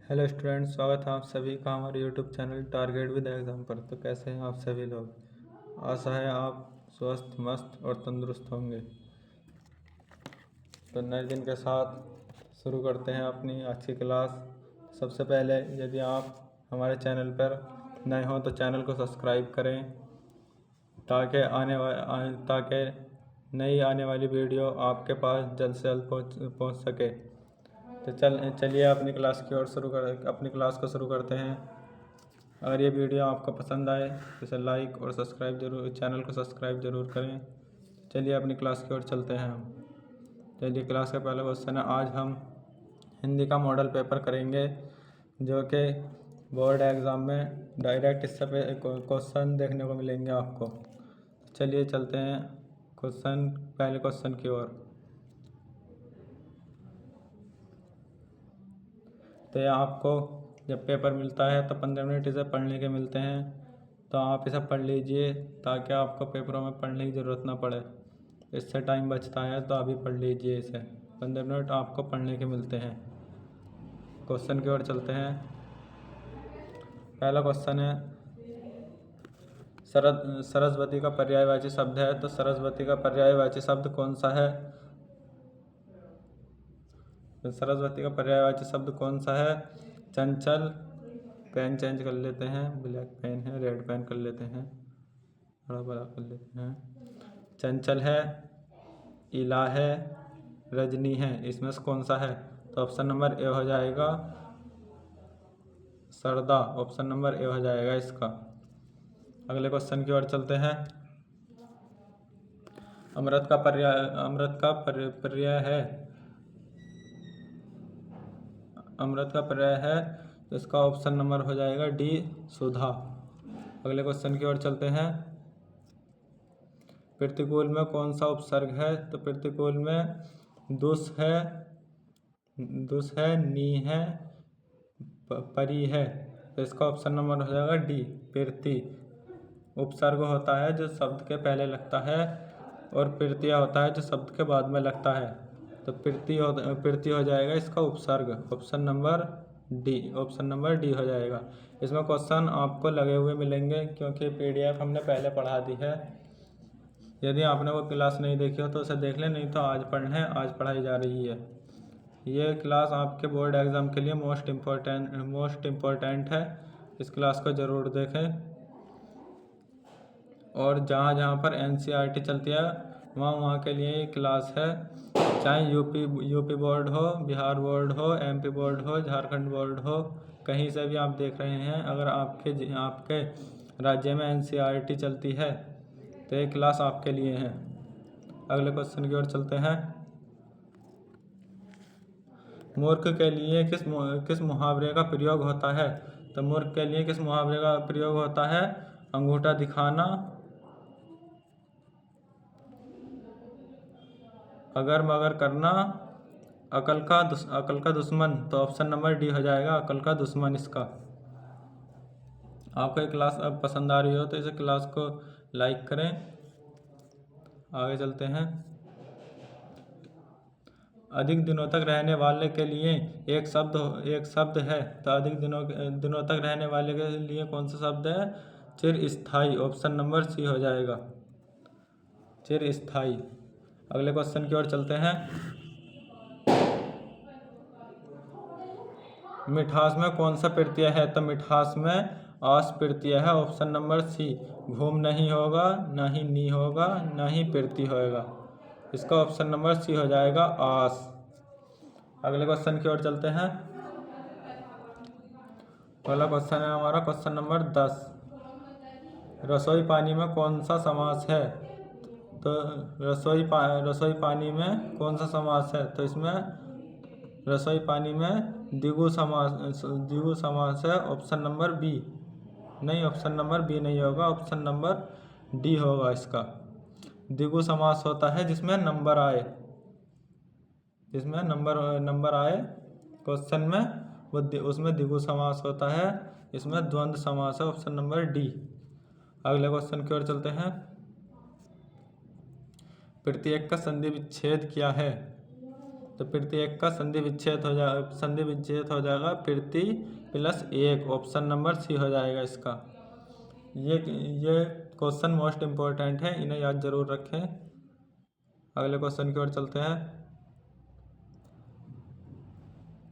Hello student, स्वागत है आप सभी का हमारे YouTube channel target with exam पर। तो कैसे हैं आप सभी लोग। आशा है आप स्वस्थ, मस्त और तंदुरुस्त होंगे। तो नए दिन के साथ शुरू करते हैं अपनी आज की क्लास। सबसे पहले यदि आप हमारे चैनल पर नए हों तो चैनल को सब्सक्राइब करें ताकि नई आने वाली वीडियो आपके पास जल्द से जल्द पहुंच सके। तो चलिए अपनी क्लास को शुरू करते हैं। अगर ये वीडियो आपको पसंद आए तो इसे लाइक और चैनल को सब्सक्राइब जरूर करें। चलिए अपनी क्लास की ओर चलते हैं हम। चलिए क्लास का पहला क्वेश्चन है। आज हम हिंदी का मॉडल पेपर करेंगे जो कि बोर्ड एग्ज़ाम में डायरेक्ट इससे क्वेश्चन देखने को मिलेंगे आपको। चलिए चलते हैं पहले क्वेश्चन की ओर। तो यह आपको जब पेपर मिलता है तो 15 मिनट इसे पढ़ने के मिलते हैं। तो आप इसे पढ़ लीजिए ताकि आपको पेपरों में पढ़ने की ज़रूरत ना पड़े। इससे टाइम बचता है तो अभी पढ़ लीजिए इसे। 15 मिनट आपको पढ़ने के मिलते हैं। क्वेश्चन की ओर चलते हैं। पहला क्वेश्चन है, सरस्वती का पर्यायवाची शब्द है। तो सरस्वती का पर्यायवाची शब्द कौन सा है? तो सरस्वती का पर्यायवाची शब्द कौन सा है? चंचल। पेन चेंज कर लेते हैं, ब्लैक पेन है, रेड पेन कर लेते हैं, बड़ा बड़ा कर लेते हैं। चंचल है, इला है, रजनी है। इसमें से कौन सा है? तो ऑप्शन नंबर ए हो जाएगा, सरदा। ऑप्शन नंबर ए हो जाएगा इसका। अगले क्वेश्चन की ओर चलते हैं। अमृत का पर्याय है। अमृत का पर्याय है तो इसका ऑप्शन नंबर हो जाएगा डी, सुधा। अगले क्वेश्चन की ओर चलते हैं। प्रतिकूल में कौन सा उपसर्ग है? तो प्रतिकूल में दुस है, नी है, परी है। तो इसका ऑप्शन नंबर हो जाएगा डी, प्रीति। उपसर्ग होता है जो शब्द के पहले लगता है और प्रीतिया होता है जो शब्द के बाद में लगता है। तो प्रीति हो जाएगा इसका उपसर्ग। ऑप्शन नंबर डी हो जाएगा। इसमें क्वेश्चन आपको लगे हुए मिलेंगे क्योंकि PDF हमने पहले पढ़ा दी है। यदि आपने वो क्लास नहीं देखी हो तो उसे देख लें, नहीं तो आज पढ़ाई जा रही है। ये क्लास आपके बोर्ड एग्ज़ाम के लिए मोस्ट इम्पोर्टेंट है। इस क्लास को ज़रूर देखें। और जहाँ जहाँ पर NCERT चलती है वहाँ के लिए ये क्लास है। चाहे यूपी बोर्ड हो, बिहार बोर्ड हो, MP बोर्ड हो, झारखंड बोर्ड हो, कहीं से भी आप देख रहे हैं, अगर आपके राज्य में NCERT चलती है तो ये क्लास आपके लिए है। अगले क्वेश्चन की ओर चलते हैं। मूर्ख के लिए किस मुहावरे का प्रयोग होता है? तो मूर्ख के लिए किस मुहावरे का प्रयोग होता है? अंगूठा दिखाना, अगर मगर करना, अकल का दुश्मन। तो ऑप्शन नंबर डी हो जाएगा, अकल का दुश्मन इसका। आपको ये क्लास अब पसंद आ रही हो तो इस क्लास को लाइक करें। आगे चलते हैं। अधिक दिनों तक रहने वाले के लिए एक शब्द है। तो अधिक दिनों तक रहने वाले के लिए कौन सा शब्द है? चिरस्थायी। ऑप्शन नंबर सी हो जाएगा, चिरस्थायी। अगले क्वेश्चन की ओर चलते हैं। मिठास में कौन सा प्रत्यय है? तो मिठास में आस प्रत्यय है। Option number C. घूम नहीं होगा, ना ही नी होगा, ना ही प्रत्यय होगा। इसका ऑप्शन नंबर सी हो जाएगा, आस। अगले क्वेश्चन की ओर चलते हैं। पहला क्वेश्चन है हमारा क्वेश्चन नंबर 10। रसोई पानी में कौन सा समास है? तो रसोई पानी में कौन सा समास है? तो इसमें रसोई पानी में द्विगु समास है। Option number B. नहीं, ऑप्शन नंबर बी नहीं होगा, ऑप्शन नंबर डी होगा इसका। द्विगु समास होता है जिसमें नंबर आए, क्वेश्चन में, वो उसमें द्विगु समास होता है। इसमें द्वंद्व समास है। Option number D. अगले क्वेश्चन की ओर चलते हैं। प्रत्येक का संधि विच्छेद क्या है? तो पृथ्वी 1 का संधि विच्छेद हो जाएगा पृथ्वी प्लस 1। ऑप्शन नंबर सी हो जाएगा इसका। ये क्वेश्चन मोस्ट इम्पोर्टेंट है, इन्हें याद जरूर रखें। अगले क्वेश्चन की ओर चलते हैं।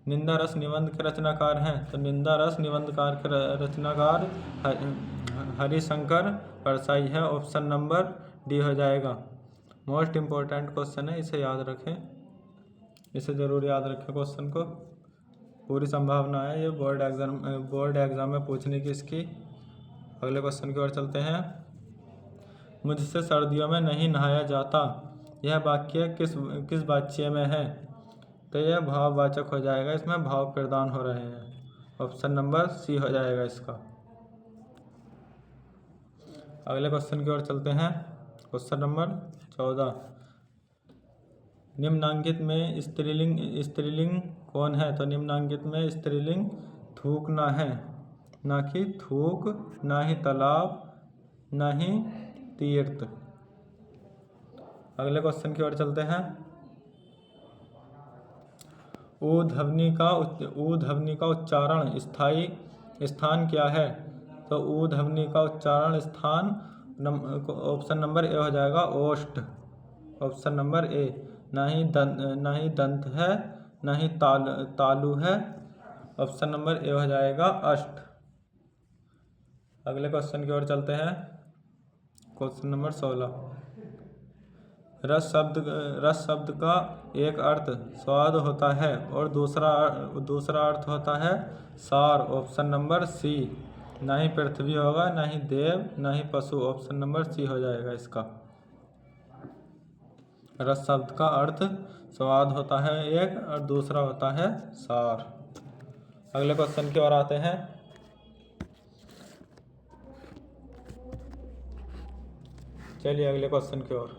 निंदा रस निबंध के रचनाकार हैं, तो निंदा रस निबंधकार के रचनाकार हरिशंकर परसाई है। ऑप्शन नंबर डी हो जाएगा। मोस्ट इम्पोर्टेंट क्वेश्चन है, इसे याद रखें, इसे ज़रूर याद रखें। क्वेश्चन को पूरी संभावना है ये बोर्ड एग्ज़ाम में पूछने की इसकी। अगले क्वेश्चन की ओर चलते हैं। मुझसे सर्दियों में नहीं नहाया जाता, यह वाक्य किस वाच्य में है? तो यह भाववाचक हो जाएगा, इसमें भाव प्रदान हो रहे हैं। ऑप्शन नंबर सी हो जाएगा इसका। अगले क्वेश्चन की ओर चलते हैं। Question number 14। निम्नांकित में स्त्रीलिंग कौन है? तो निम्नांकित में स्त्रीलिंग थूकना है, ना कि थूक, ना ही तालाब, ना ही तीर्थ। अगले क्वेश्चन की ओर चलते हैं। ऊ ध्वनि का उच्चारण स्थाई स्थान क्या है? तो ऊ ध्वनि का उच्चारण स्थान ऑप्शन नंबर ए हो जाएगा, ओष्ठ। ऑप्शन नंबर ए। ना ही दंत है, ना ही तालु है। ऑप्शन नंबर ए हो जाएगा, अष्ट। अगले क्वेश्चन की ओर चलते हैं। Question number 16। रस शब्द का एक अर्थ स्वाद होता है और दूसरा अर्थ होता है सार। Option number C. ना ही पृथ्वी होगा, ना ही देव, ना ही पशु। ऑप्शन नंबर सी हो जाएगा इसका। रस शब्द का अर्थ स्वाद होता है एक और दूसरा होता है सार। अगले क्वेश्चन की ओर आते हैं। चलिए अगले क्वेश्चन की ओर।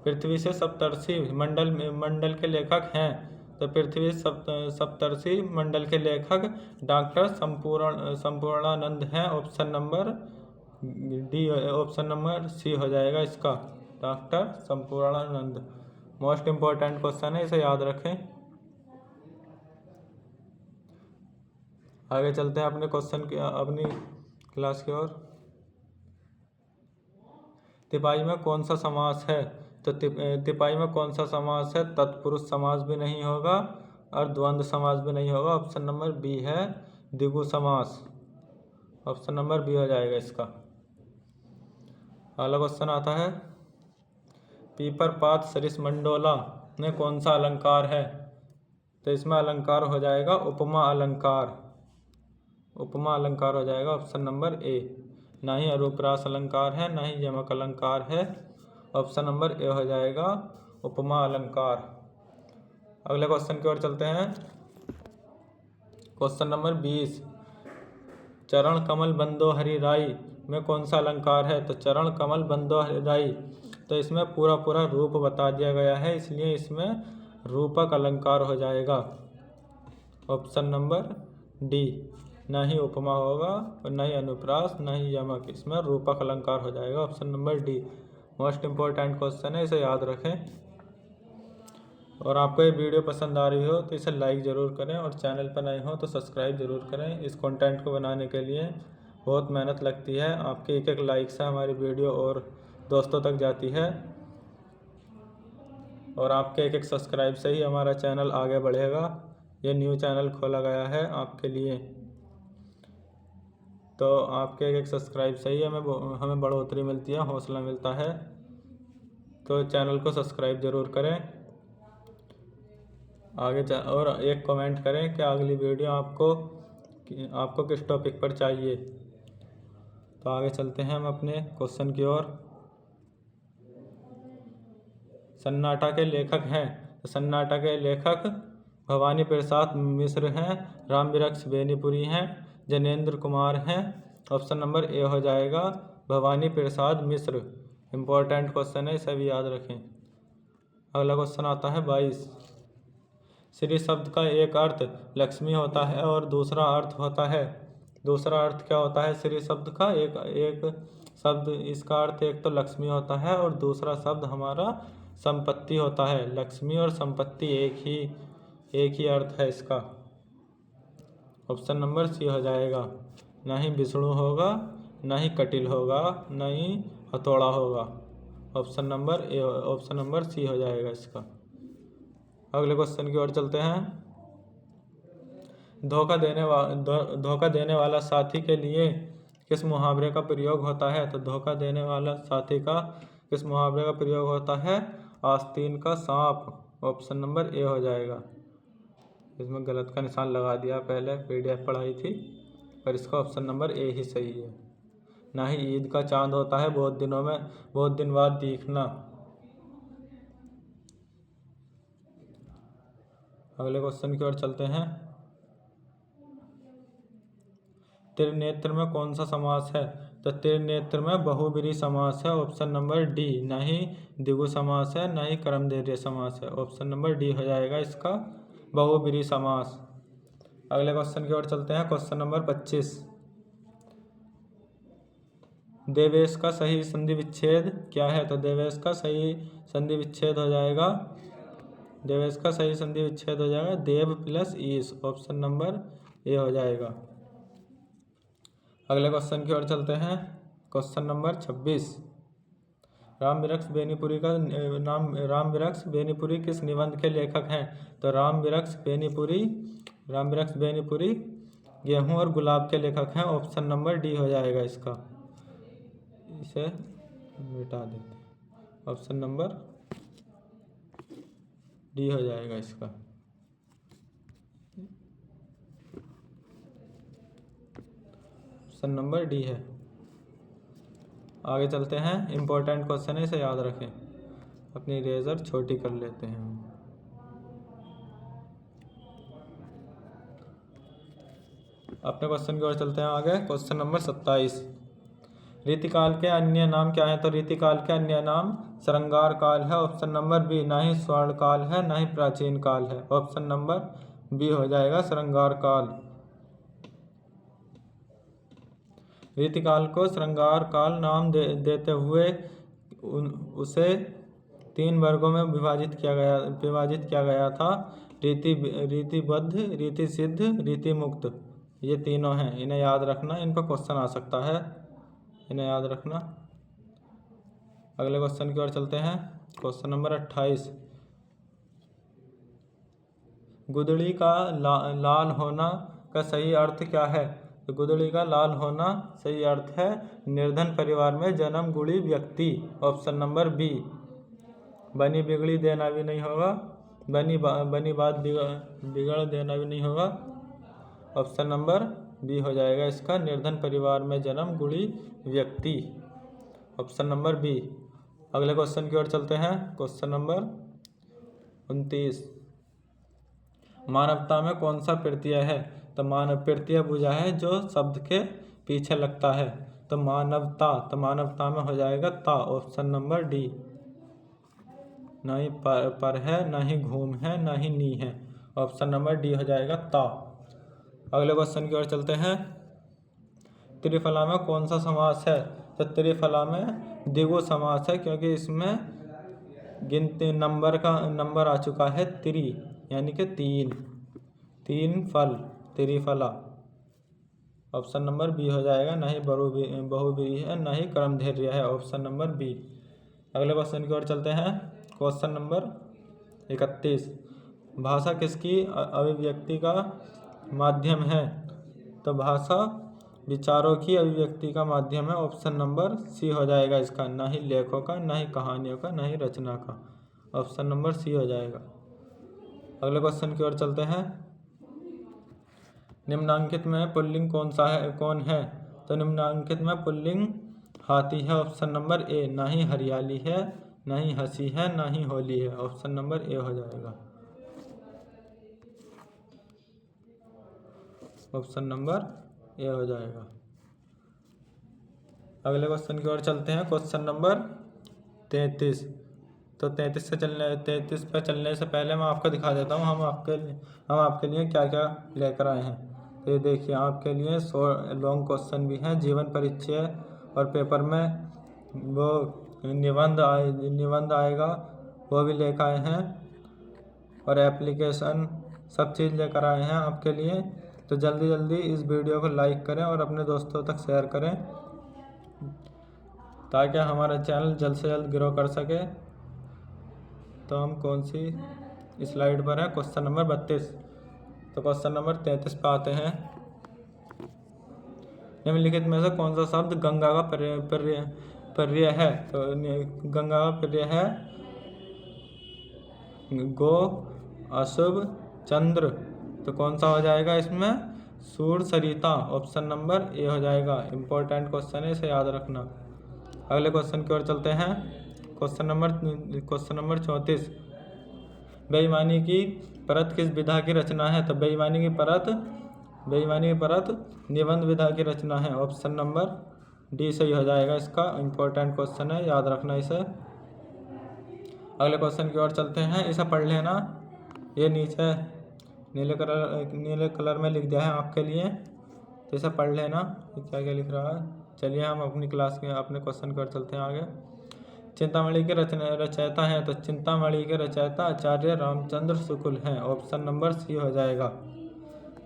पृथ्वी से सप्तर्षि मंडल के लेखक हैं, तो पृथ्वी सप्तर्षि मंडल के लेखक डॉक्टर संपूर्णानंद हैं। Option number D, option number C हो जाएगा इसका, doctor Sampurnanand. Most important question है, इसे याद रखें। आगे चलते हैं अपनी क्लास की ओर। तिपाही में कौन सा समास है? तो तिपाही में कौन सा समास है? तत्पुरुष समास भी नहीं होगा और द्वंद्व समास भी नहीं होगा। ऑप्शन नंबर बी है, द्विगु समास। ऑप्शन नंबर बी हो जाएगा इसका। अगला क्वेश्चन आता है। पीपर पात सरिस मंडोला में कौन सा अलंकार है? तो इसमें अलंकार हो जाएगा उपमा अलंकार। उपमा अलंकार हो जाएगा ऑप्शन नंबर ए। ना ही अरूपरास अलंकार है, ना ही यमक अलंकार है। ऑप्शन नंबर ए हो जाएगा उपमा अलंकार। अगले क्वेश्चन की ओर चलते हैं। Question number 20। चरण कमल बंदो हरि राई में कौन सा अलंकार है? तो चरण कमल बंदो हरि राई, तो इसमें पूरा रूप बता दिया गया है, इसलिए इसमें रूपक अलंकार हो जाएगा। Option number D. ना ही उपमा होगा और ना ही अनुप्रास, ना ही यमक, इसमें रूपक अलंकार हो जाएगा। Option number D. Most important question है, इसे याद रखें। और आपको ये वीडियो पसंद आ रही हो तो इसे लाइक ज़रूर करें और चैनल पर नए हो तो सब्सक्राइब ज़रूर करें। इस कंटेंट को बनाने के लिए बहुत मेहनत लगती है, आपके एक लाइक से हमारी वीडियो और दोस्तों तक जाती है और आपके एक सब्सक्राइब से ही हमारा चैनल आगे बढ़ेगा। ये न्यू चैनल खोला गया है आपके लिए, तो आपके एक सब्सक्राइब से ही हमें बढ़ोतरी मिलती है, हौसला मिलता है। तो चैनल को सब्सक्राइब ज़रूर करें और एक कमेंट करें कि अगली वीडियो आपको किस टॉपिक पर चाहिए। तो आगे चलते हैं हम अपने क्वेश्चन की ओर। सन्नाटा के लेखक हैं, तो सन्नाटा के लेखक भवानी प्रसाद मिश्र हैं, रामवृक्ष बेनीपुरी हैं, जनेंद्र कुमार हैं। ऑप्शन नंबर ए हो जाएगा, भवानी प्रसाद मिश्र। इम्पोर्टेंट क्वेश्चन है, इसे भी याद रखें। अगला क्वेश्चन आता है 22। श्री शब्द का एक अर्थ लक्ष्मी होता है और दूसरा अर्थ होता है। दूसरा अर्थ क्या होता है श्री शब्द का? एक शब्द इसका अर्थ एक तो लक्ष्मी होता है और दूसरा शब्द हमारा संपत्ति होता है। लक्ष्मी और संपत्ति एक ही अर्थ है इसका। ऑप्शन नंबर सी हो जाएगा। ना ही विष्णु होगा, ना ही कटिल होगा, ना ही हथौड़ा होगा। ऑप्शन नंबर सी हो जाएगा इसका। अगले क्वेश्चन की ओर चलते हैं। धोखा देने वाला साथी के लिए किस मुहावरे का प्रयोग होता है? तो धोखा देने वाला साथी का किस मुहावरे का प्रयोग होता है? आस्तीन का सांप। ऑप्शन नंबर ए हो जाएगा। इसमें गलत का निशान लगा दिया, पहले PDF पढ़ाई थी, पर इसका ऑप्शन नंबर ए ही सही है। ना ही ईद का चांद होता है बहुत दिन बाद दिखना। अगले क्वेश्चन की ओर चलते हैं। त्रिनेत्र में कौन सा समास है? तो त्रिनेत्र में बहुब्रीहि समास है। Option number D. ना ही द्विगु समास है, ना ही कर्मधारय समास है। ऑप्शन नंबर डी हो जाएगा इसका, बहुब्रीहि समास। अगले क्वेश्चन की ओर चलते हैं। Question number 25। देवेश का सही संधि विच्छेद क्या है? तो देवेश का सही संधि विच्छेद हो जाएगा, देव प्लस ईश। ऑप्शन नंबर ए हो जाएगा। अगले क्वेश्चन की ओर चलते हैं। Question number 26। राम वृक्ष बेनीपुरी किस निबंध के लेखक हैं? तो राम वृक्ष बेनीपुरी गेहूं और गुलाब के लेखक हैं। ऑप्शन नंबर डी हो जाएगा इसका। इसे मिटा देते हैं। ऑप्शन नंबर डी हो जाएगा इसका। ऑप्शन नंबर डी है। आगे चलते हैं। इंपॉर्टेंट क्वेश्चन है, इसे याद रखें। अपनी इरेजर छोटी कर लेते हैं। अपने क्वेश्चन की ओर चलते हैं आगे। Question number 27। रीतिकाल के अन्य नाम क्या है? तो रीतिकाल के अन्य नाम श्रृंगार काल है। Option number B. ना ही स्वर्ण काल है, ना ही प्राचीन काल है। ऑप्शन नंबर बी हो जाएगा, श्रृंगार काल। रीतिकाल को श्रृंगार काल नाम देते हुए उसे 3 वर्गों में विभाजित किया गया था। रीतिबद्ध, रीति सिद्ध, रीति मुक्त। ये तीनों हैं, इन्हें याद रखना। इन पर क्वेश्चन आ सकता है, इन्हें याद रखना। अगले क्वेश्चन की ओर चलते हैं। Question number 28। गुदड़ी का लाल होना का सही अर्थ क्या है? तो गुदड़ी का लाल होना सही अर्थ है निर्धन परिवार में जन्म गुणी व्यक्ति। Option number B. बनी बिगड़ी देना भी नहीं होगा, बनी बात बिगड़ देना भी नहीं होगा। ऑप्शन नंबर बी हो जाएगा इसका, निर्धन परिवार में जन्म गुणी व्यक्ति। Option number B. अगले क्वेश्चन की ओर चलते हैं। Question number 29। मानवता में कौन सा प्रत्यय है? तो मानव प्रत्यय बुझा है जो शब्द के पीछे लगता है। तो मानवता में हो जाएगा ता। Option number D. ना ही पर है, ना ही घूम है, ना ही नी है। ऑप्शन नंबर डी हो जाएगा ता। अगले क्वेश्चन की ओर चलते हैं। त्रिफला में कौन सा समास है? तो त्रिफला में द्विगु समास है, क्योंकि इसमें गिनती नंबर आ चुका है त्रि, यानी कि 3 फल, त्रिफला। ऑप्शन नंबर बी हो जाएगा। ना ही बहुव्रीहि है, ना ही कर्मधारय है। Option number B. अगले क्वेश्चन की ओर चलते हैं। Question number 31। भाषा किसकी अभिव्यक्ति का माध्यम है? तो भाषा विचारों की अभिव्यक्ति का माध्यम है। ऑप्शन नंबर सी हो जाएगा इसका। ना ही लेखों का, ना ही कहानियों का, ना ही रचना का। ऑप्शन नंबर सी हो जाएगा। अगले क्वेश्चन की ओर चलते हैं। निम्नांकित में पुल्लिंग कौन है? तो निम्नांकित में पुल्लिंग हाथी है। ऑप्शन नंबर ए। ना ही हरियाली है, ना ही हंसी है, ना ही होली है। ऑप्शन नंबर ए हो जाएगा। ऑप्शन नंबर ए हो जाएगा। अगले क्वेश्चन की ओर चलते हैं। Question number 33। तो 33 पर चलने से पहले मैं आपको दिखा देता हूँ हम आपके लिए क्या क्या लेकर आए हैं। तो ये देखिए, आपके लिए लॉन्ग क्वेश्चन भी हैं, जीवन परिचय और पेपर में वो निबंध आएगा, वो भी लेकर आए हैं, और एप्लीकेशन सब चीज़ लेकर आए हैं आपके लिए। तो जल्दी जल्दी इस वीडियो को लाइक करें और अपने दोस्तों तक शेयर करें, ताकि हमारा चैनल जल्द से जल्द ग्रो कर सके। तो हम कौन सी स्लाइड पर है? Question number 32। तो क्वेश्चन नंबर 33 पे आते हैं। निम्नलिखित में से कौन सा शब्द गंगा का पर्याय है? तो गंगा का पर्याय है गो, अशुभ, चंद्र। तो कौन सा हो जाएगा इसमें? सूर्य, सरिता। ऑप्शन नंबर ए हो जाएगा। इम्पोर्टेंट क्वेश्चन है, इसे याद रखना। अगले क्वेश्चन की ओर चलते हैं। Question number 34। बेईमानी की परत किस विधा की रचना है? तो बेईमानी की परत निबंध विधा की रचना है। ऑप्शन नंबर डी सही हो जाएगा इसका। इम्पोर्टेंट क्वेश्चन है, याद रखना इसे। अगले क्वेश्चन की ओर चलते हैं, इसे पढ़ लेना। ये नीचे नीले कलर में लिख दिया है आपके लिए, तो इसे पढ़ लेना क्या क्या लिख रहा है। चलिए हम अपने क्वेश्चन की ओर चलते हैं आगे। चिंतामणि के रचयिता हैं? तो चिंतामणि के रचयिता आचार्य रामचंद्र शुक्ल हैं। ऑप्शन नंबर सी हो जाएगा।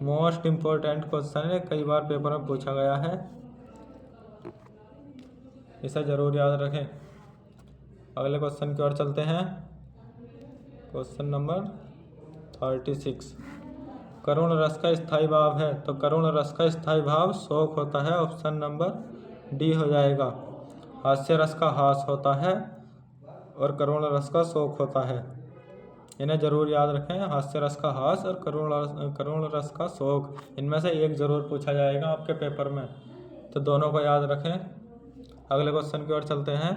मोस्ट इम्पोर्टेंट क्वेश्चन है, कई बार पेपर में पूछा गया है, इसे जरूर याद रखें। अगले क्वेश्चन की ओर चलते हैं। Question number 36। करुण रस का स्थायी भाव है? तो करुण रस का स्थायी भाव शोक होता है। ऑप्शन नंबर डी हो जाएगा। हास्य रस का हास होता है और करुण रस का शोक होता है। इन्हें जरूर याद रखें, हास्य रस का हास और करुण रस का शोक। इनमें से एक जरूर पूछा जाएगा आपके पेपर में, तो दोनों को याद रखें। अगले क्वेश्चन की ओर चलते हैं।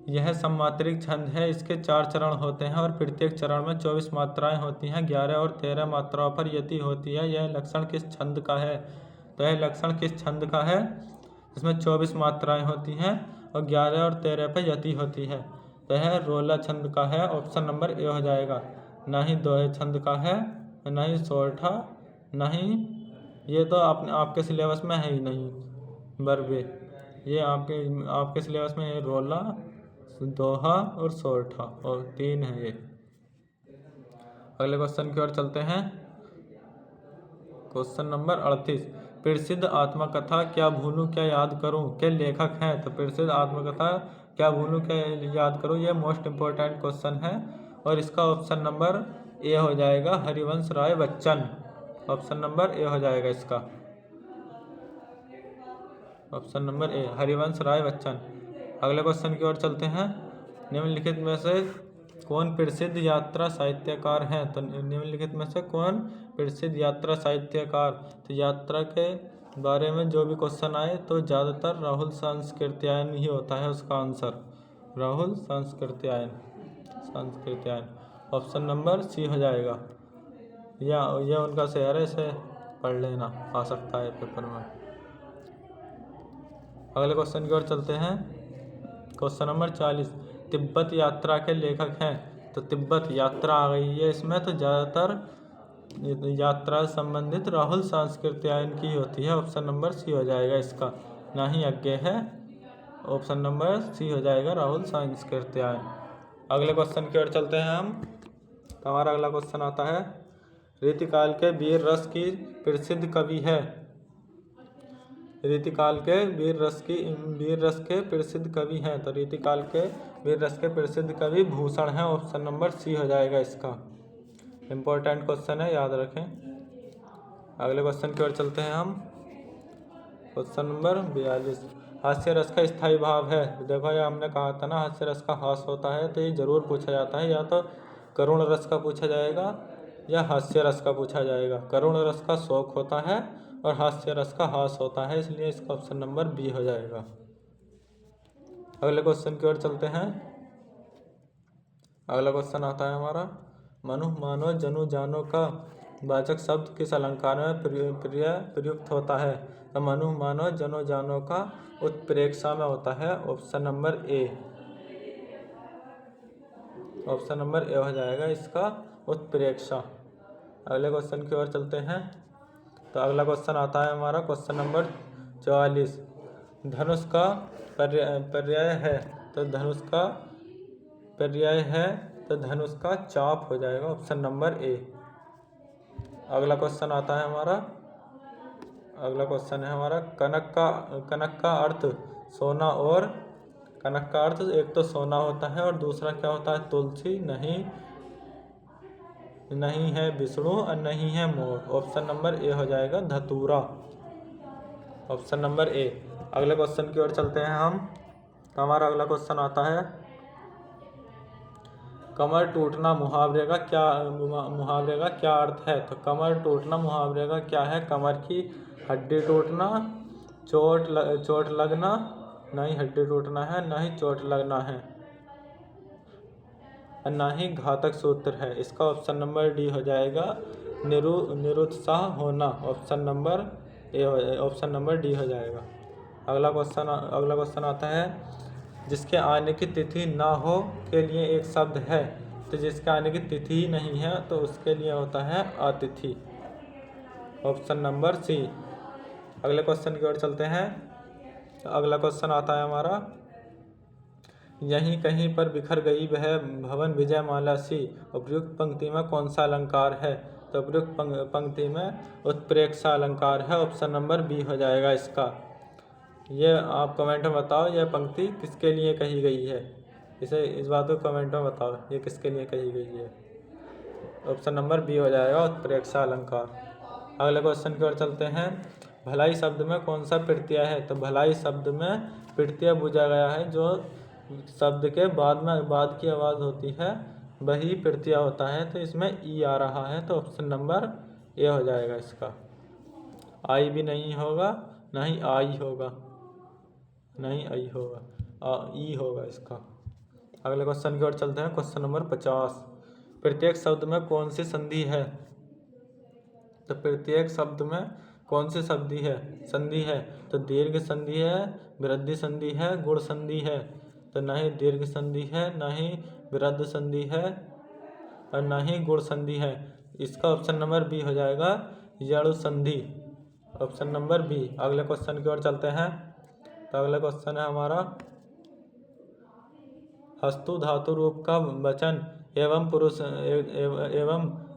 यह सममात्रिक छंद है, इसके 4 चरण होते हैं और प्रत्येक चरण में 24 मात्राएं होती हैं। 11 और 13 मात्राओं पर यति होती है। यह लक्षण किस छंद का है? तो यह लक्षण किस छंद का है? इसमें 24 मात्राएं होती हैं और 11 और 13 पर यति होती है। तो यह रोला छंद का है। ऑप्शन नंबर ए हो जाएगा। ना ही दोहे छंद का है, ना ही सोरठा, ना ही, ये तो आपके सिलेबस में है ही नहीं बरबे। ये आपके सिलेबस में ये रोला, दोहा और सोरठा, और 3 है ये। अगले क्वेश्चन की ओर चलते हैं। Question number 38। प्रसिद्ध आत्मकथा क्या भूलूं क्या याद करूं के लेखक हैं? तो प्रसिद्ध आत्मकथा क्या भूलूं क्या याद करूं, ये मोस्ट इम्पोर्टेंट क्वेश्चन है, और इसका ऑप्शन नंबर ए हो जाएगा, Harivansh Rai Bachchan. Option number A हो जाएगा इसका। ऑप्शन नंबर ए, हरिवंश राय बच्चन। अगले क्वेश्चन की ओर चलते हैं। निम्नलिखित में से कौन प्रसिद्ध यात्रा साहित्यकार हैं? तो निम्नलिखित में से कौन प्रसिद्ध यात्रा साहित्यकार? तो यात्रा के बारे में जो भी क्वेश्चन आए तो ज़्यादातर राहुल सांस्कृत्यायन ही होता है उसका answer. Rahul Sankrityayan. Option number C हो जाएगा। यह उनका शहर है, इसे पढ़ लेना, आ सकता है पेपर में। अगले क्वेश्चन की ओर चलते हैं। Question number 40। तिब्बत यात्रा के लेखक हैं? तो तिब्बत यात्रा आ गई है इसमें, तो ज़्यादातर यात्रा संबंधित राहुल सांस्कृत्यायन की होती है। ऑप्शन नंबर सी हो जाएगा इसका। ना ही यज्ञ है। ऑप्शन नंबर सी हो जाएगा, राहुल सांस्कृत्यायन। अगले क्वेश्चन की ओर चलते हैं हम। तो हमारा अगला क्वेश्चन आता है, रीतिकाल के वीर रस की प्रसिद्ध कवि है? रीतिकाल के वीर रस के प्रसिद्ध कवि हैं? तो रीतिकाल के वीर रस के प्रसिद्ध कवि भूषण हैं। ऑप्शन नंबर सी हो जाएगा इसका। इम्पोर्टेंट क्वेश्चन है, याद रखें। अगले क्वेश्चन की ओर चलते हैं हम। Question number 42। हास्य रस का स्थायी भाव है? देखो ये हमने कहा था ना, हास्य रस का हास होता है, तो ये जरूर पूछा जाता है। या तो करुण रस का पूछा जाएगा या हास्य रस का पूछा जाएगा। करुण रस का शोक होता है और हास्य रस का हास होता है, इसलिए इसका ऑप्शन नंबर बी हो जाएगा। अगले क्वेश्चन की ओर चलते हैं। अगला क्वेश्चन आता है हमारा, मनु मानो जनु जानो का वाचक शब्द किस अलंकार में प्रयुक्त होता है? तो मनु मानो जनु जानो का उत्प्रेक्षा में होता है। Option number A. Option number A हो जाएगा इसका, उत्प्रेक्षा। अगले क्वेश्चन की ओर चलते हैं। तो अगला क्वेश्चन आता है हमारा क्वेश्चन नंबर 44। धनुष का पर्याय है, तो धनुष का पर्याय है तो धनुष का चाप हो जाएगा, ऑप्शन नंबर ए। अगला क्वेश्चन आता है हमारा, अगला क्वेश्चन है हमारा कनक का अर्थ सोना, और कनक का अर्थ एक तो सोना होता है और दूसरा क्या होता है, तुलसी। नहीं है विष्णु और नहीं है मोर, ऑप्शन नंबर ए हो जाएगा धतूरा, ऑप्शन नंबर ए। अगले क्वेश्चन की ओर चलते हैं हम। तो हमारा अगला क्वेश्चन आता है, कमर टूटना मुहावरे का क्या अर्थ है। तो कमर टूटना मुहावरे का क्या है, कमर की हड्डी टूटना, चोट लगना, ना ही हड्डी टूटना है, ना ही चोट लगना है, और ना ही घातक सूत्र है। इसका ऑप्शन नंबर डी हो जाएगा निरुत्साह होना, ऑप्शन नंबर ए, ऑप्शन नंबर डी हो जाएगा। अगला क्वेश्चन आता है, जिसके आने की तिथि ना हो के लिए एक शब्द है। तो जिसके आने की तिथि ही नहीं है तो उसके लिए होता है अतिथि, ऑप्शन नंबर सी। अगले क्वेश्चन की ओर चलते हैं। तो अगला क्वेश्चन आता है हमारा, यहीं कहीं पर बिखर गई वह भवन विजयमाला सी, उपयुक्त पंक्ति में कौन सा अलंकार है। तो उपयुक्त पंक्ति में उत्प्रेक्षा अलंकार है, ऑप्शन नंबर बी हो जाएगा इसका। ये आप कमेंट में बताओ, यह पंक्ति किसके लिए कही गई है, इस बात को कमेंट में बताओ, ये किसके लिए कही गई है। ऑप्शन नंबर बी हो जाएगा उत्प्रेक्षा अलंकार। अगले क्वेश्चन की ओर चलते हैं। भलाई शब्द में कौन सा प्रत्यय है। तो भलाई शब्द में प्रत्यय बुझा गया है, जो शब्द के बाद की आवाज़ होती है वही प्रत्यय होता है। तो इसमें ई आ रहा है, तो ऑप्शन नंबर ए हो जाएगा इसका। आई भी नहीं होगा, ना ही आई होगा, नहीं आई होगा, ई होगा इसका। अगले क्वेश्चन की ओर चलते हैं। Question number 50। प्रत्येक शब्द में कौन सी संधि है। तो प्रत्येक शब्द में कौन सी संधि है। तो दीर्घ संधि है, वृद्धि संधि है, गुण संधि है। तो ना ही दीर्घ संधि है, ना ही वृद्ध संधि है, और ना ही गुण संधि है। इसका ऑप्शन नंबर बी हो जाएगा यणु संधि, ऑप्शन नंबर बी। अगले क्वेश्चन की ओर चलते हैं। तो अगला क्वेश्चन है हमारा, हस्तु धातु रूप का वचन एवं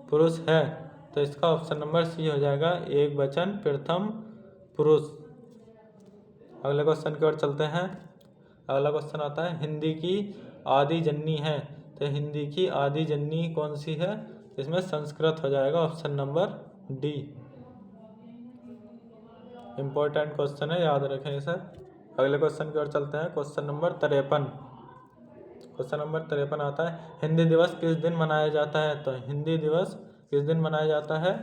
पुरुष है। तो इसका ऑप्शन नंबर सी हो जाएगा एक वचन प्रथम पुरुष। अगले क्वेश्चन की ओर चलते हैं। अगला क्वेश्चन आता है, हिंदी की आदि जननी है। तो हिंदी की आदि जननी कौन सी है। इसमें संस्कृत हो जाएगा, option number D. Important question है, याद रखें इसे। अगले क्वेश्चन की ओर चलते हैं। Question number 53। क्वेश्चन नंबर 53 आता है, हिंदी दिवस किस दिन मनाया जाता है। तो हिंदी दिवस किस दिन मनाया जाता है,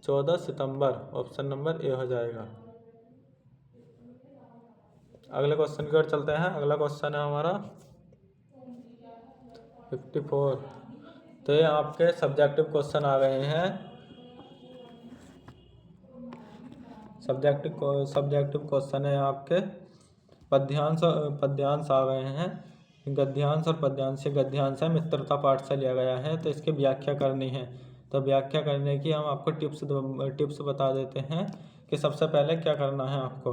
14 सितंबर, ऑप्शन नंबर ए हो जाएगा। अगले क्वेश्चन की ओर चलते हैं। अगला क्वेश्चन है हमारा 54। तो ये आपके सब्जेक्टिव क्वेश्चन आ गए हैं, सब्जेक्टिव क्वेश्चन है आपके। पद्यांश आ गए हैं, गद्यांश और पद्यांश। गद्यांश है मित्रता पाठ से लिया गया है, तो इसकी व्याख्या करनी है। तो व्याख्या करने की हम आपको टिप्स बता देते हैं कि सबसे पहले क्या करना है आपको।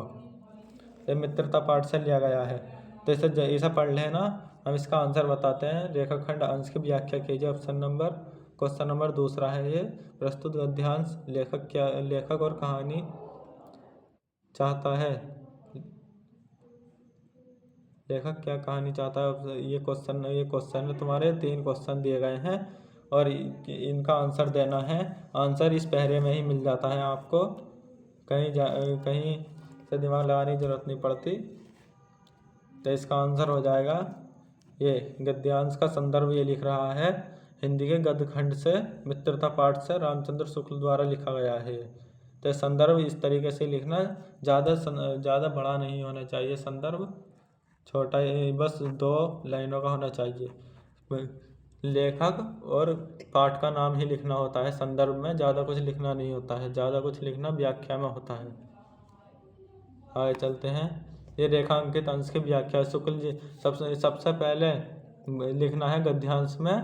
ये मित्रता पाठ से लिया गया है, तो इसे पढ़ लेना। हम इसका आंसर बताते हैं। रेखाखंड अंश की व्याख्या कीजिए, क्वेश्चन नंबर दूसरा है ये। प्रस्तुत गद्यांश लेखक और कहानी चाहता है, लेखक क्या कहानी चाहता है। ये क्वेश्चन तुम्हारे 3 क्वेश्चन दिए गए हैं और इनका आंसर देना है। आंसर इस पहरे में ही मिल जाता है आपको, कहीं से दिमाग लगाने की जरूरत नहीं पड़ती। तो इसका आंसर हो जाएगा ये। गद्यांश का संदर्भ ये लिख रहा है, हिंदी के गद्यखंड से मित्रता पाठ से रामचंद्र शुक्ल द्वारा लिखा गया है। तो संदर्भ इस तरीके से लिखना, ज़्यादा बड़ा नहीं होना चाहिए संदर्भ, छोटा, बस 2 लाइनों का होना चाहिए। लेखक और पाठ का नाम ही लिखना होता है संदर्भ में, ज़्यादा कुछ लिखना नहीं होता है। ज़्यादा कुछ लिखना व्याख्या में होता है। आगे चलते हैं। ये रेखांकित अंश की व्याख्या। शुक्ल जी सबसे पहले लिखना है गद्यांश में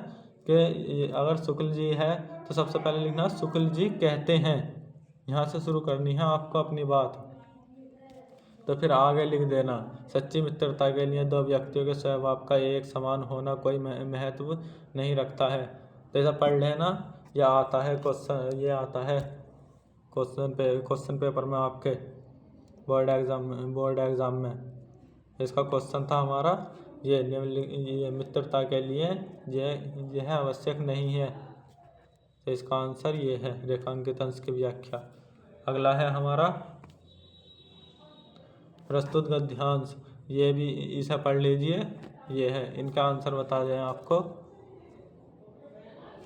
कि अगर शुक्ल जी है तो सबसे पहले लिखना शुक्ल जी कहते हैं। यहाँ से शुरू करनी है आपको अपनी बात। तो फिर आगे लिख देना, सच्ची मित्रता के लिए दो व्यक्तियों के स्वभाव का एक समान होना कोई महत्व नहीं रखता है। तो ऐसा पढ़ लेना। यह आता है क्वेश्चन, ये आता है क्वेश्चन पेपर में आपके बोर्ड एग्ज़ाम में इसका क्वेश्चन था हमारा। ये मित्रता के लिए यह आवश्यक नहीं है। तो इसका आंसर ये है, रेखांकित अंश की व्याख्या। अगला है हमारा प्रस्तुत गद्यांश। ये भी इसे पढ़ लीजिए। ये है, इनका आंसर बता दें आपको।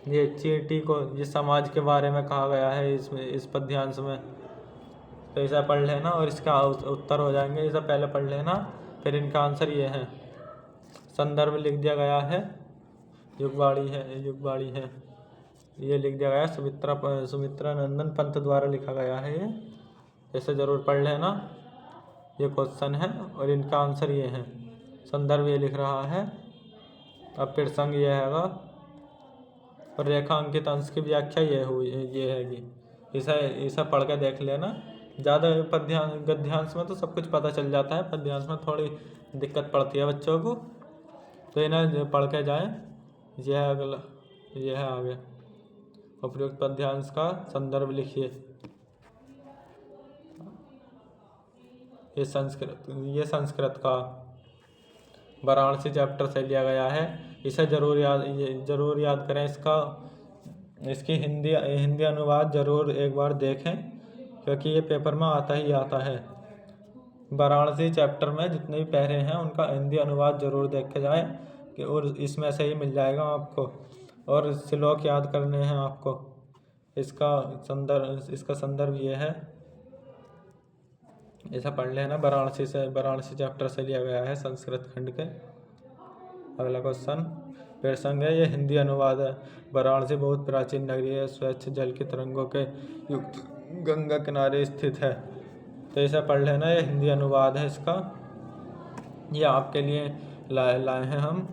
ये चींटी को, ये समाज के बारे में कहा गया है इस पद्यांश में। तो इसे पढ़ लेना और इसका उत्तर हो जाएंगे। इसे पहले पढ़ लेना, फिर इनका आंसर ये है। संदर्भ लिख दिया गया है, युगवाणी है ये लिख दिया गया है, सुमित्रा नंदन पंत द्वारा लिखा गया है ये। इसे ज़रूर पढ़ लेना। ये क्वेश्चन है और इनका आंसर ये है। संदर्भ ये लिख रहा है। अब प्रसंग ये हैगा और रेखांकित अंश की व्याख्या ये हैगी। इसे पढ़ के देख लेना। ज़्यादा गद्यांश में तो सब कुछ पता चल जाता है, पद्यांश में थोड़ी दिक्कत पड़ती है बच्चों को। तो इन्हें पढ़ के जाएँ। यह है अगला, यह है आगे। उपयुक्त पद्यांश का संदर्भ लिखिए। ये संस्कृत का वाराणसी चैप्टर से लिया गया है। इसे ज़रूर याद करें। इसकी हिंदी अनुवाद ज़रूर एक बार देखें, क्योंकि ये पेपर में आता ही आता है। वाराणसी चैप्टर में जितने भी पैरे हैं उनका हिंदी अनुवाद ज़रूर देख के जाएँ, कि और इसमें से ही मिल जाएगा आपको। और श्लोक याद करने हैं आपको। इसका संदर्भ ये है। ऐसा पढ़ लेना। वाराणसी चैप्टर से लिया गया है, संस्कृत खंड के। अगला क्वेश्चन प्रसंग है, ये हिंदी अनुवाद है। वाराणसी बहुत प्राचीन नगरी है, स्वच्छ जल की तरंगों के युक्त गंगा किनारे स्थित है। तो इसे पढ़ लेना। ये हिंदी अनुवाद है इसका। ये आपके लिए लाए हैं हम।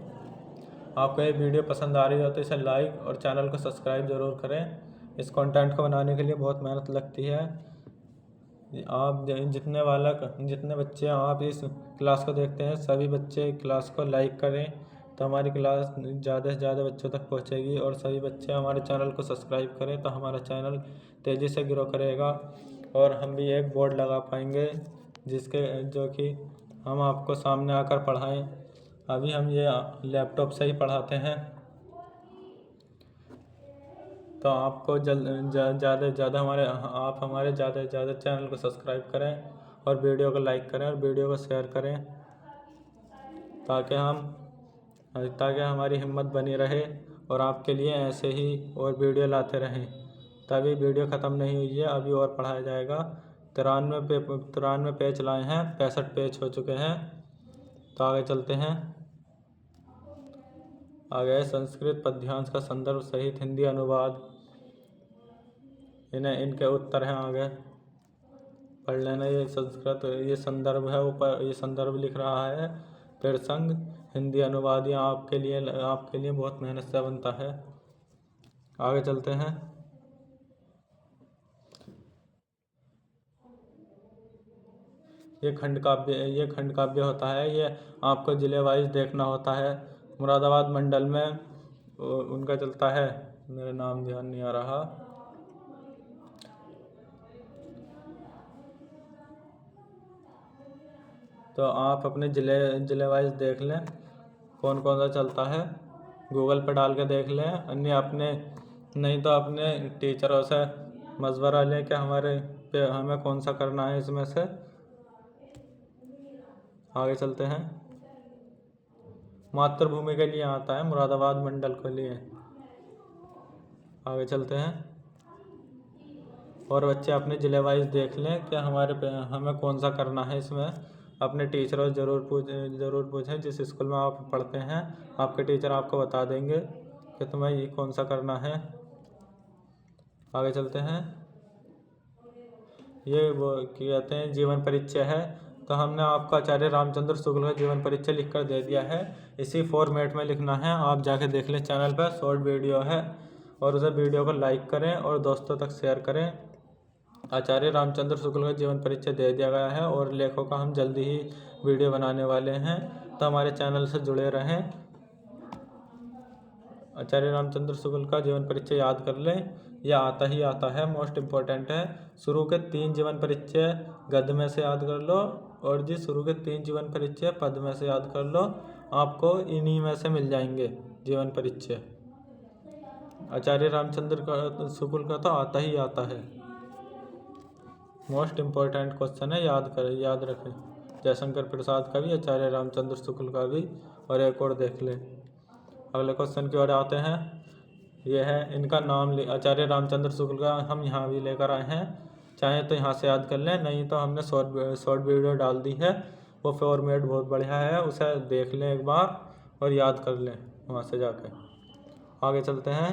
आपको ये वीडियो पसंद आ रही हो तो इसे लाइक और चैनल को सब्सक्राइब ज़रूर करें। इस कंटेंट को बनाने के लिए बहुत मेहनत लगती है। आप जितने बच्चे आप इस क्लास को देखते हैं, सभी बच्चे क्लास को लाइक करें, तो हमारी क्लास ज़्यादा से ज़्यादा बच्चों तक पहुंचेगी। और सभी बच्चे हमारे चैनल को सब्सक्राइब करें, तो हमारा चैनल तेज़ी से ग्रो करेगा और हम भी एक बोर्ड लगा पाएंगे जो कि हम आपको सामने आकर पढ़ाएं। अभी हम ये लैपटॉप से ही पढ़ाते हैं। तो आपको ज़्यादा से ज़्यादा हमारे ज़्यादा से ज़्यादा चैनल को सब्सक्राइब करें और वीडियो को लाइक करें और वीडियो को शेयर करें, ताकि हमारी हिम्मत बनी रहे और आपके लिए ऐसे ही और वीडियो लाते रहें। तभी वीडियो ख़त्म नहीं हुई है, अभी और पढ़ाया जाएगा। 93 पेज लाए हैं, 65 पेज हो चुके हैं। तो आगे चलते हैं। आगे संस्कृत पद्यांश का संदर्भ सहित हिंदी अनुवाद, इनके उत्तर हैं। आगे पढ़ लेना। ये संदर्भ है, ऊपर ये संदर्भ लिख रहा है। प्रसंग हिंदी अनुवाद ये आपके लिए बहुत मेहनत से बनता है। आगे चलते हैं। ये खंड काव्य होता है। ये आपको जिले वाइज देखना होता है। मुरादाबाद मंडल में उनका चलता है, मेरा नाम ध्यान नहीं आ रहा। तो आप अपने जिले वाइज देख लें कौन कौन सा चलता है, गूगल पर डाल के देख लें। नहीं तो अपने टीचरों से मशवरा लें कि हमें कौन सा करना है इसमें से। आगे चलते हैं। मातृभूमि के लिए आता है, मुरादाबाद मंडल के लिए। आगे चलते हैं। और बच्चे अपने जिले वाइज देख लें कि हमें कौन सा करना है इसमें। अपने टीचरों से ज़रूर पूछें। जिस स्कूल में आप पढ़ते हैं, आपके टीचर आपको बता देंगे कि तुम्हें ये कौन सा करना है। आगे चलते हैं। ये वो कहते हैं जीवन परिचय है। तो हमने आपको आचार्य रामचंद्र शुक्ल का जीवन परिचय लिख कर दे दिया है। इसी फॉर्मेट में लिखना है। आप जाके देख लें, चैनल पर शॉर्ट वीडियो है। और उसे वीडियो को लाइक करें और दोस्तों तक शेयर करें। आचार्य रामचंद्र शुक्ल का जीवन परिचय दे दिया गया है और लेखों का हम जल्दी ही वीडियो बनाने वाले हैं, तो हमारे चैनल से जुड़े रहें। आचार्य रामचंद्र शुक्ल का जीवन परिचय याद कर लें, यह आता ही आता है, मोस्ट इम्पोर्टेंट है। शुरू के 3 जीवन परिचय गद्य में से याद कर लो और शुरू के 3 जीवन परिचय पद में से याद कर लो, आपको इन्हीं में से मिल जाएंगे जीवन परिचय। आचार्य रामचंद्र शुक्ल का तो आता ही आता है, मोस्ट इम्पोर्टेंट क्वेश्चन है, याद रखें। जयशंकर प्रसाद का भी, आचार्य रामचंद्र शुक्ल का भी, और एक और देख लें। अगले क्वेश्चन की ओर आते हैं। यह है इनका नाम, आचार्य रामचंद्र शुक्ल का हम यहाँ भी लेकर आए हैं, चाहे तो यहाँ से याद कर लें, नहीं तो हमने शॉर्ट वीडियो डाल दी है, वो फॉर्मेट बहुत बढ़िया है, उसे देख लें एक बार और याद कर लें वहाँ से जाकर। आगे चलते हैं।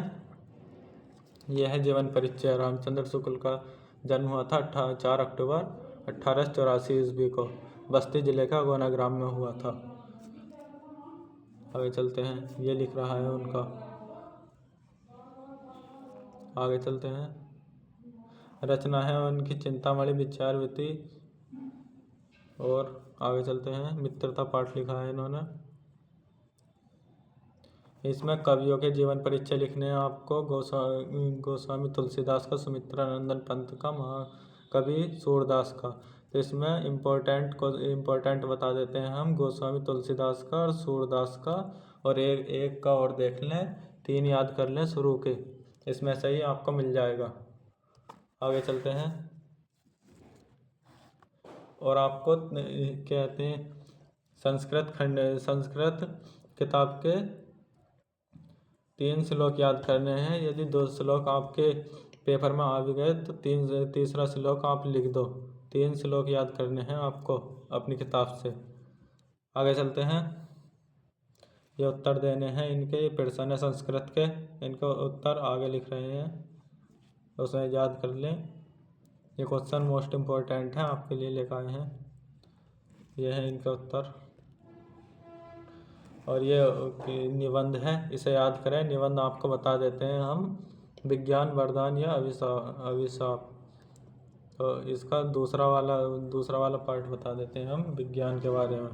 यह है जीवन परिचय। रामचंद्र शुक्ल का जन्म हुआ था 4 अक्टूबर 1884 ईस्वी को, बस्ती जिले का गोना ग्राम में हुआ था। आगे चलते हैं, ये लिख रहा है उनका। आगे चलते हैं। रचना है उनकी चिंतामणि विचारवृत्ति। और आगे चलते हैं, मित्रता पाठ लिखा है इन्होंने। इसमें कवियों के जीवन परिचय लिखने हैं आपको। गोस्वामी तुलसीदास का, सुमित्रानंदन पंत का, महाकवि सूरदास का। तो इसमें इम्पोर्टेंट बता देते हैं हम, गोस्वामी तुलसीदास का और सूरदास का, और एक का और देख लें, 3 याद कर लें शुरू के, इसमें से ही आपको मिल जाएगा। आगे चलते हैं। और आपको कहते हैं संस्कृत किताब के 3 श्लोक याद करने हैं। यदि 2 श्लोक आपके पेपर में आ भी गए तो तीसरा श्लोक आप लिख दो। 3 श्लोक याद करने हैं आपको अपनी किताब से। आगे चलते हैं। ये उत्तर देने हैं इनके, ये प्रश्न है संस्कृत के, इनका उत्तर आगे लिख रहे हैं, उसे याद कर लें। ये क्वेश्चन मोस्ट इम्पोर्टेंट है, आपके लिए लेकर आए हैं। ये है इनका उत्तर। और ये निबंध है, इसे याद करें। निबंध आपको बता देते हैं हम, विज्ञान वरदान या अभिशाप। तो इसका दूसरा वाला पार्ट बता देते हैं हम विज्ञान के बारे में,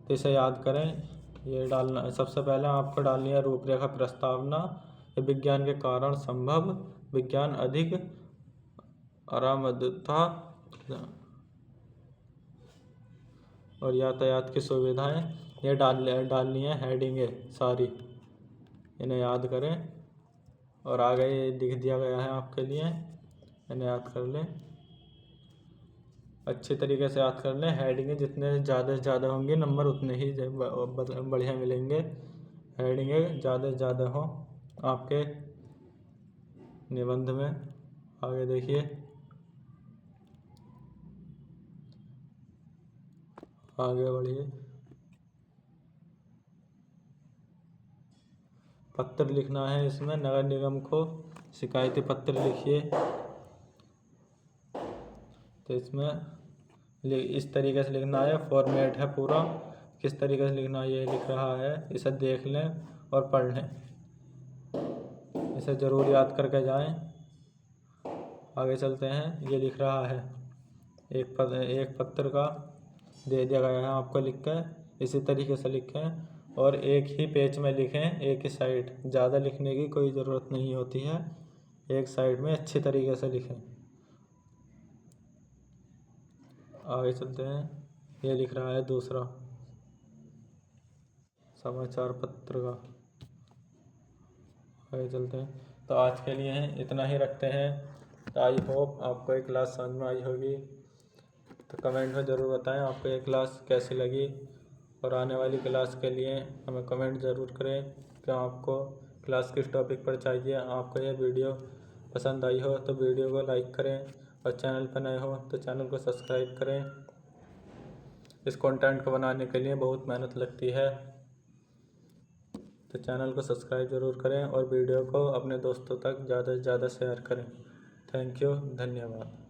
तो इसे याद करें। ये डालना, सबसे पहले आपको डालनी है रूपरेखा प्रस्तावना। विज्ञान के कारण संभव, विज्ञान अधिक आरामदायकता और यातायात की सुविधाएं, ये डालनी है हेडिंग सारी, इन्हें याद करें। और आगे ये लिख दिया गया है आपके लिए, इन्हें याद कर लें, अच्छे तरीके से याद कर लें। हेडिंगें जितने ज़्यादा से ज़्यादा होंगी, नंबर उतने ही बढ़िया मिलेंगे। हेडिंगें ज़्यादा से ज़्यादा हो आपके निबंध में। आगे देखिए, आगे बढ़िए। पत्र लिखना है इसमें, नगर निगम को शिकायती पत्र लिखिए। तो इसमें इस तरीके से लिखना है, फॉर्मेट है पूरा, किस तरीके से लिखना है ये लिख रहा है, इसे देख लें और पढ़ लें, इसे ज़रूर याद करके जाएं। आगे चलते हैं। ये लिख रहा है, एक पत्र का दे दिया गया है आपको लिख कर, इसी तरीके से लिखें और एक ही पेज में लिखें, एक ही साइड, ज़्यादा लिखने की कोई ज़रूरत नहीं होती है, एक साइड में अच्छी तरीके से लिखें। आगे चलते हैं। ये लिख रहा है दूसरा समाचार पत्र का। आगे चलते हैं। तो आज के लिए इतना ही रखते हैं। तो आई होप आपको ये क्लास समझ में आई होगी। तो कमेंट में ज़रूर बताएं आपको ये क्लास कैसी लगी, और आने वाली क्लास के लिए हमें कमेंट ज़रूर करें कि आपको क्लास किस टॉपिक पर चाहिए। आपको ये वीडियो पसंद आई हो तो वीडियो को लाइक करें, और चैनल पर नए हो तो चैनल को सब्सक्राइब करें। इस कंटेंट को बनाने के लिए बहुत मेहनत लगती है, तो चैनल को सब्सक्राइब ज़रूर करें और वीडियो को अपने दोस्तों तक ज़्यादा से ज़्यादा शेयर करें। थैंक यू, धन्यवाद।